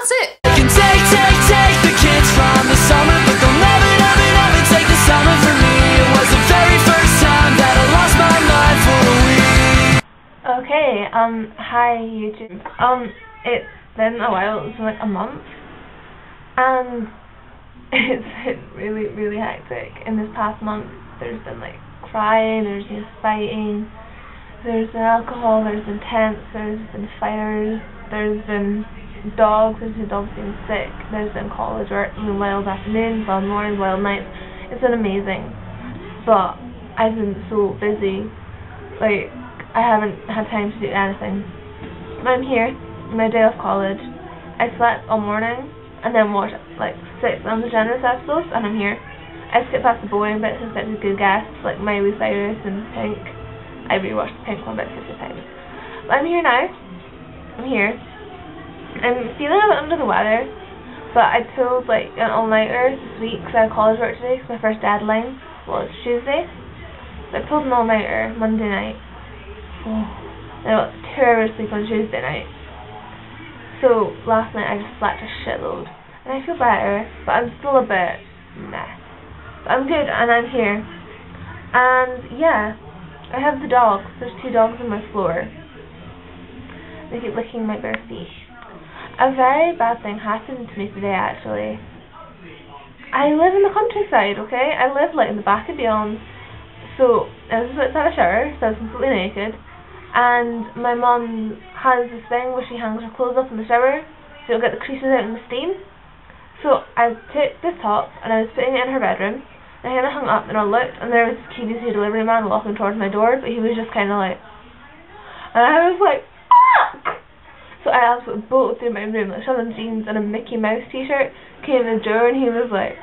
that's it. You can take the kids from the summer, but they'll never, never, never take the summer from me. It was the very first time that I lost my mind for a week. Okay, hi YouTube. It's been a while, it's been like a month, and it's been really, really hectic. In this past month, there's been like crying, there's been fighting, there's been alcohol, there's been tents, there's been fires, there's been dogs, there's been dogs being sick, there's been college work, wild afternoons, wild mornings, wild nights. It's been amazing, but I've been so busy, like I haven't had time to do anything. I'm here, my day off college. I slept all morning and then watched like 6 Ungenerous episodes, and I'm here. I skipped past the boring bits and expected good guests like Miley Cyrus and Pink. I rewatched the Pink one about 50 times. But I'm here now. I'm here. I'm feeling a bit under the weather, but I pulled like an all-nighter this week because I had college work today because my first deadline was Tuesday. So I pulled an all-nighter Monday night. And I got 2 hours sleep on Tuesday night. So last night I just slept a shitload. And I feel better, but I'm still a bit meh. But I'm good and I'm here. And yeah, I have the dogs. There's 2 dogs on my floor. They keep licking my bare feet. A very bad thing happened to me today actually. I live in the countryside, okay? I live like in the back of beyond. So I was about to have a shower, so I was completely naked. And my mum has this thing where she hangs her clothes up in the shower so it'll get the creases out in the steam. So I took this top and I was putting it in her bedroom. And I kind of hung up and I looked, and there was this KBC delivery man walking towards my door, but he was just kind of like, and I was like, fuck! So I absolutely bolted through my room, like shoving jeans and a Mickey Mouse t-shirt, came in the door and he was like,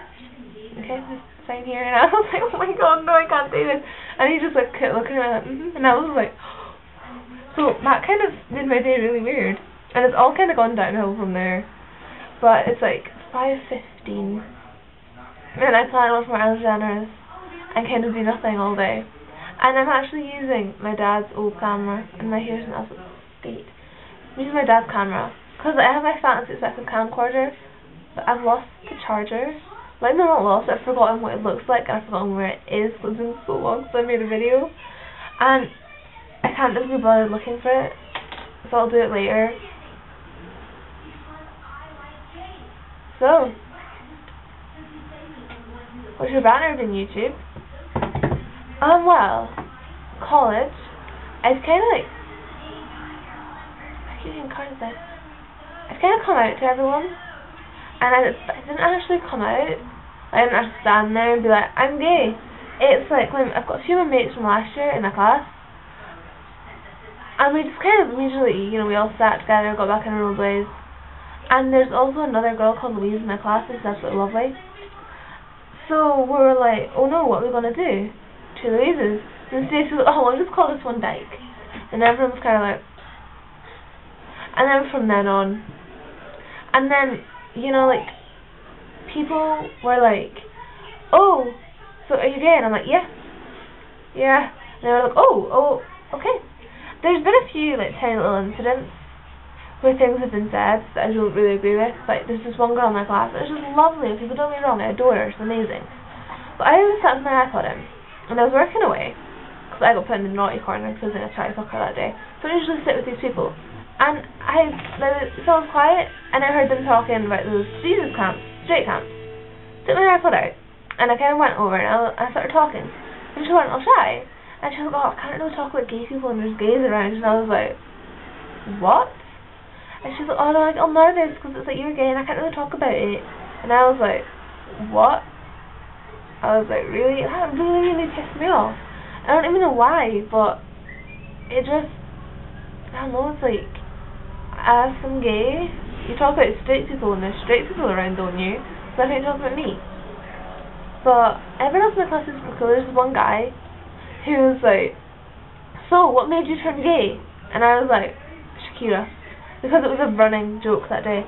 okay, just sign here. And I was like, oh my god, no, I can't do this. And he just like kept looking at me like, and I was like, so that kind of made my day really weird. And it's all kind of gone downhill from there. But it's like 5:15. And I plan on for Ungenerous and kind of do nothing all day. And I'm actually using my dad's old camera, and my hair's in absolute state. I'm using my dad's camera because I have my fancy second camcorder, but I've lost the charger. Like, no, not lost, I've forgotten what it looks like and I've forgotten where it is. It's been so long since I made a video, and I can't just be bothered looking for it, so I'll do it later. So, what's your banner been, YouTube? Well, college. I've kind of like, I keep getting cards there. I've kind of come out to everyone, and I didn't actually come out. I didn't actually stand there and be like, I'm gay. It's like when I've got a few of my mates from last year in my class, and we just kind of immediately, you know, we all sat together, got back in our old ways. And there's also another girl called Louise in my class who's absolutely lovely. So we were like, oh no, what are we going to do? 2 Louises. And Stacey was like, oh, we'll just call this one Dyke. And everyone was kind of like, and then from then on. And then, you know, like, people were like, oh, so are you gay? And I'm like, yeah. Yeah. And they were like, oh, okay. There's been a few, like, tiny little incidents where things have been said that I don't really agree with. Like, there's this one girl in my class, and it's just lovely. People don't get me wrong, I adore her, it's amazing. But I was sat with my iPod in, and I was working away, because I got put in the naughty corner because I was in a charity soccer that day. So I usually sit with these people. And so I was quiet, and I heard them talking about those Jesus camps, straight camps. Took my iPod out, and I kind of went over, and I started talking. And she went, oh, shy. And she was like, oh, I can't really talk about gay people, and there's gays around. And I was like, what? And she's like, oh no, I'm nervous because it's like you're gay and I can't really talk about it. And I was like, what? I was like, really? That really, really pissed me off. I don't even know why, but it just, I don't know, it's like, as I'm gay, you talk about straight people and there's straight people around, don't you? So I can't talk about me. But everyone else in my class is cool. There's one guy who was like, so what made you turn gay? And I was like, Shakira. Because it was a running joke that day.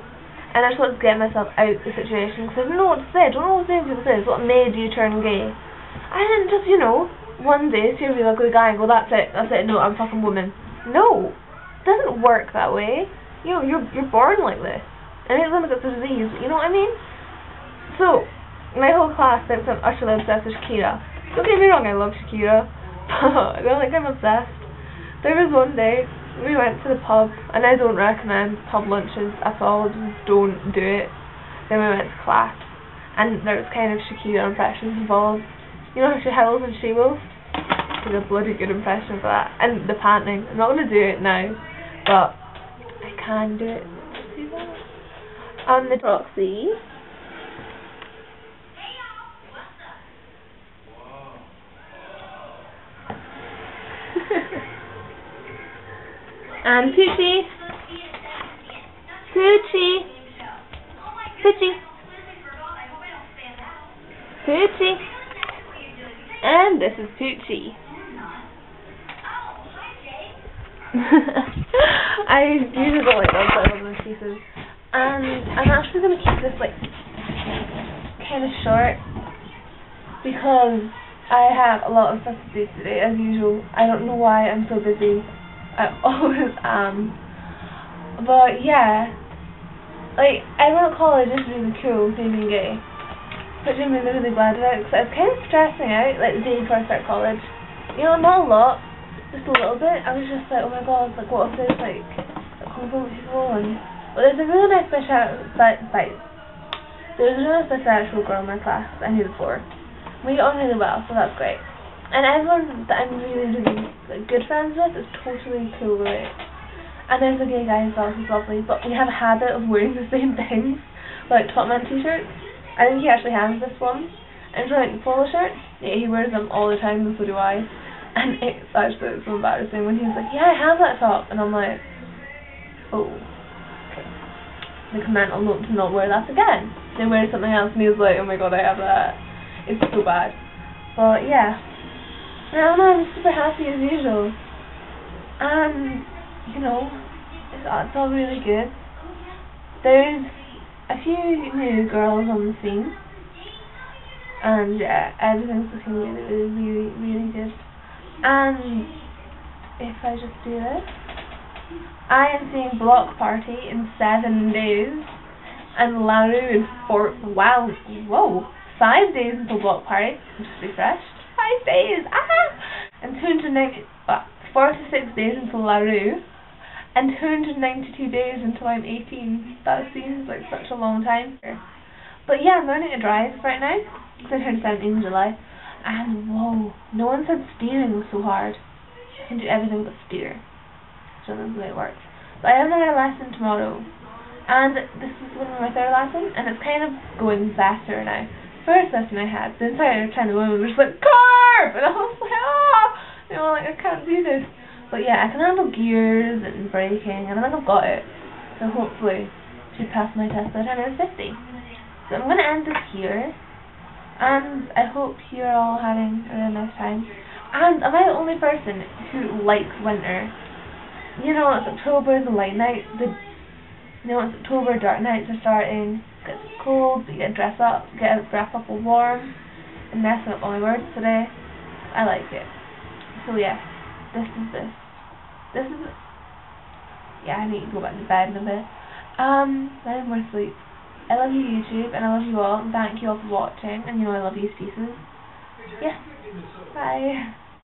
And I just wanted to get myself out of the situation because I didn't know what to say. I don't know what to say when people say, what made you turn gay? I didn't just, you know, one day see a really ugly guy and go, that's it, no, I'm a fucking woman. No. It doesn't work that way. You know, you're born like this. And it sounds like it's a disease, you know what I mean? So, my whole class thinks I'm utterly obsessed with Shakira. Don't get me wrong, I love Shakira, but I don't think I'm obsessed. There was one day, we went to the pub, and I don't recommend pub lunches at all, just don't do it. Then we went to class, and there was kind of Shakira impressions involved. You know how she howls and she will? She did a bloody good impression of that. And the panting. I'm not going to do it now, but I can do it. See that? On the Roxy. And Poochie. Poochie. Poochie. Poochie. And this is Poochie. I usually don't like those little pieces. And I'm actually going to keep this like kind of short because I have a lot of stuff to do today as usual. I don't know why I'm so busy. I always am. But yeah, like I went to college is really cool being gay, which I'm really glad about because I was kind of stressing out like the day before I started college. You know, not a lot, just a little bit. I was just like, oh my god, like what if there's like homophobic people and but there's a really nice there's a really nice bisexual girl in my class I knew before. We get on really well, so that's great. And everyone that I'm really good friends with is totally cool with it. And there's a gay guy as well who's lovely, but we have a habit of wearing the same things, like Topman t-shirts. I think he actually has this one. And so like polo shirts, yeah, he wears them all the time, and so do I. And it's actually so embarrassing when he's like, yeah, I have that top, and I'm like, oh. They comment on to not wear that again. They wear something else, and he's like, oh my god, I have that. It's so bad. But yeah. Now I'm super happy as usual. And, you know, it's all really good. There's a few new girls on the scene. And yeah, everything's looking really good. And if I just do this, I am seeing Block Party in 7 days. And Laru in 5 days until Block Party. I'm just refreshed. 5 days! And 46 days until Laru. And 292 days until I'm 18. That seems like such a long time. But yeah, I'm learning to drive right now. So I turned 17 in July. And whoa, no one said steering was so hard. I can do everything but steer. So that's the way it works. But I have another lesson tomorrow. And this is going to be my third lesson. And it's kind of going better now. First lesson I had, the entire time the women were just like, carve! And I was like, ah! You know, like, I can't do this. But yeah, I can handle gears and braking, and I think I've got it. So hopefully, I should pass my test by the time I'm 50. So I'm going to end this here. And I hope you're all having a really nice time. And am I the only person who likes winter? You know, it's October, the light night, you know, it's October, dark nights are starting. It gets cold, but you get dressed up all warm. I'm messing up all my words today. I like it. So yeah, this is yeah, I need to go back to bed in a bit. I have more sleep. I love you, YouTube, and I love you all, and thank you all for watching, and you know I love these pieces. Yeah, bye.